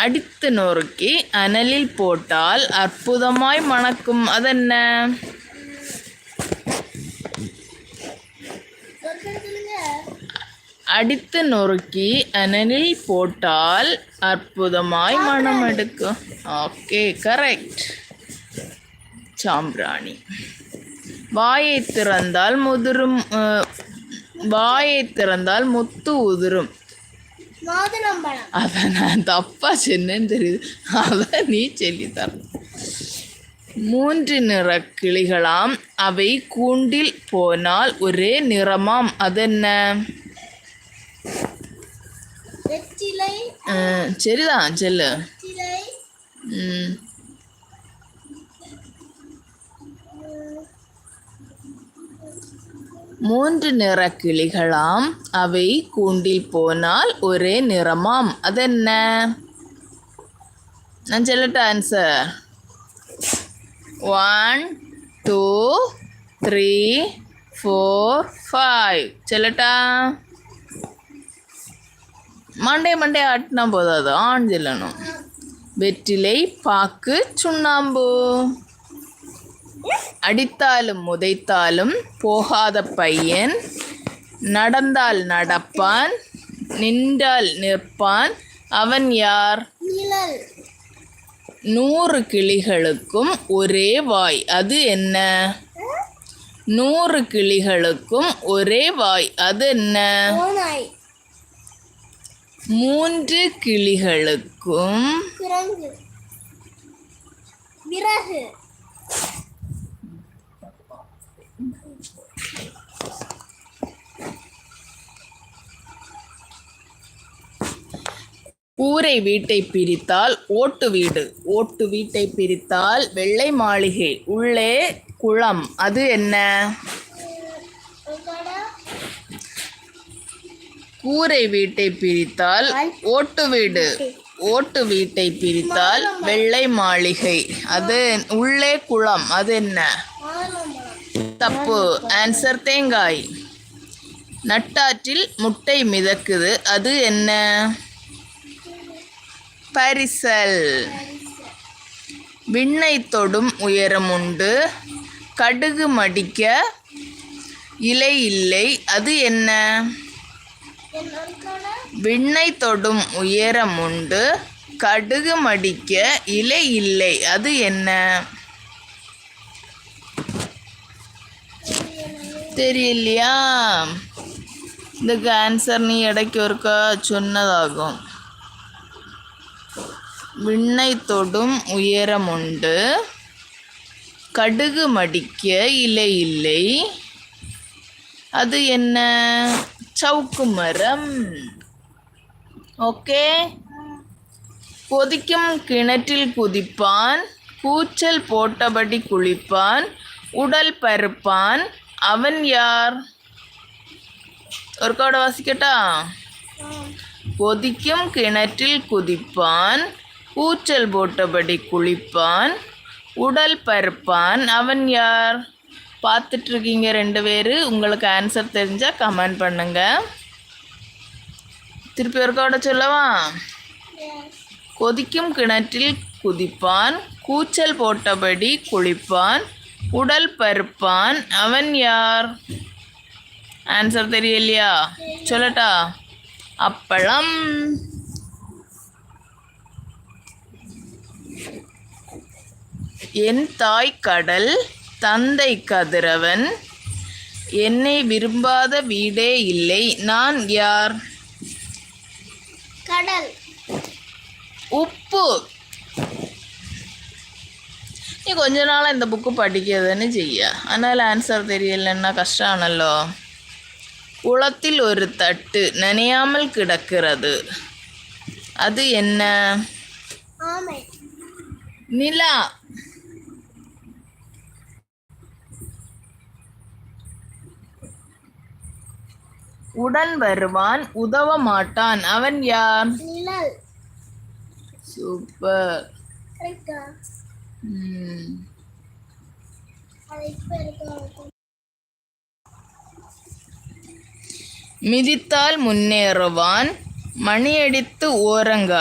அடித்து நொறுக்கி அனலில் போட்டால் அற்புதமாய் மணக்கும். அதென்ன? அடித்து நொறுக்கி அனலில் போட்டால் அற்புதமாய் மணம் எடுக்கும். Okay, correct. சாம்பிராணி. வாயை திறந்தால் முத்து உதிரும். அதை நான் தப்பா சொன்னேன்னு தெரியுது, அதை நீ சொல்லித்தர. 3 நிற கிளிகளாம், அவை கூண்டில் போனால் ஒரே நிறமாம். அதென்ன? சரிதான், சொல்லு. 3 நிற கிளிகளாம், அவை கூண்டில் போனால் ஒரே நிறமாம். அதென்ன? நான் சொல்லட்டா ஆன்சர்? 1 2 3 4 5 சொல்லட்டா? மண்டே ஆட்டினா போதாது, ஆண் சொல்லணும். வெற்றிலை, பாக்கு, சுண்ணாம்பு. அடித்தாலும் உதைத்தாலும் போகாத பையன், நடந்தால் நடப்பான், நின்றால் நிற்பான். அவன் யார்? 100 கிளிகளுக்கும் ஒரே வாய். அது என்ன? 100 கிளிகளுக்கும் ஒரே வாய். அது என்ன? 3 கிளிகளுக்கும் விறகு. கூரை வீட்டை பிரித்தால் ஓட்டு வீடு. ஓட்டு வீட்டை பிரித்தால் வெள்ளை மாளிகை. உள்ளே குளம். அது என்ன? கூரை வீட்டை பிரித்தால் ஓட்டு வீடு. ஓட்டு வீட்டை பிரித்தால் வெள்ளை மாளிகை. அது உள்ளே குளம். அது என்ன? தப்பு. ஆன்சர் தேங்காய். நட்டாற்றில் முட்டை மிதக்குது. அது என்ன? பரிசல். விண்ணை தொடும் உயரம் உண்டு, கடுகு மடிக்க இலை இல்லை. அது என்ன? விண்ணை தொடும் உயரம் உண்டு, கடுகு மடிக்க இலை இல்லை. அது என்ன? தெரியலையா? இதுக்கு ஆன்சர் நீ இடைக்கு ஒருக்கா சொன்னதாகும். விண்ணை தொடும் உயரம் உண்டு, கடுகு மடிக்க இலை இல்லை. அது என்ன? சவுக்கு மரம். ஓகே. கொதிக்கும் கிணற்றில் குதிப்பான், கூச்சல் போட்டபடி குளிப்பான், உடல் பருப்பான். அவன் யார்? ஒரு கோட வாசிக்கட்டா? கொதிக்கும் கிணற்றில் குதிப்பான், கூச்சல் போட்டபடி குளிப்பான், உடல் பருப்பான். அவன் யார்? பார்த்துட்ருக்கீங்க 2 பேர். உங்களுக்கு ஆன்சர் தெரிஞ்சால் கமெண்ட் பண்ணுங்க. திருப்பி ஒரு கோட சொல்லவா? கொதிக்கும் கிணற்றில் குதிப்பான், கூச்சல் போட்டபடி குளிப்பான், உடல் பருப்பான். அவன் யார்? ஆன்சர் தெரியலையா? சொல்லட்டா? அப்பளம். என் தாய் கடல், தந்தை கதிரவன், என்னை விரும்பாத வீடே இல்லை. நான் யார்? கடல். உப்பு. நீ கொஞ்ச நாளாக இந்த புக்கு படிக்கிறதுன்னு செய்ய, அதனால் ஆன்சர் தெரியலன்னா கஷ்டம் ஆனல்லோ. குளத்தில் ஒரு தட்டு நனையாமல் கிடக்கிறது. அது என்ன? நிலா. உடன் வருவான், உதவ மாட்டான். அவன் யார்? சூப்பர். மிதித்தால் முன்னேறுவான், மணியடித்து ஓரங்க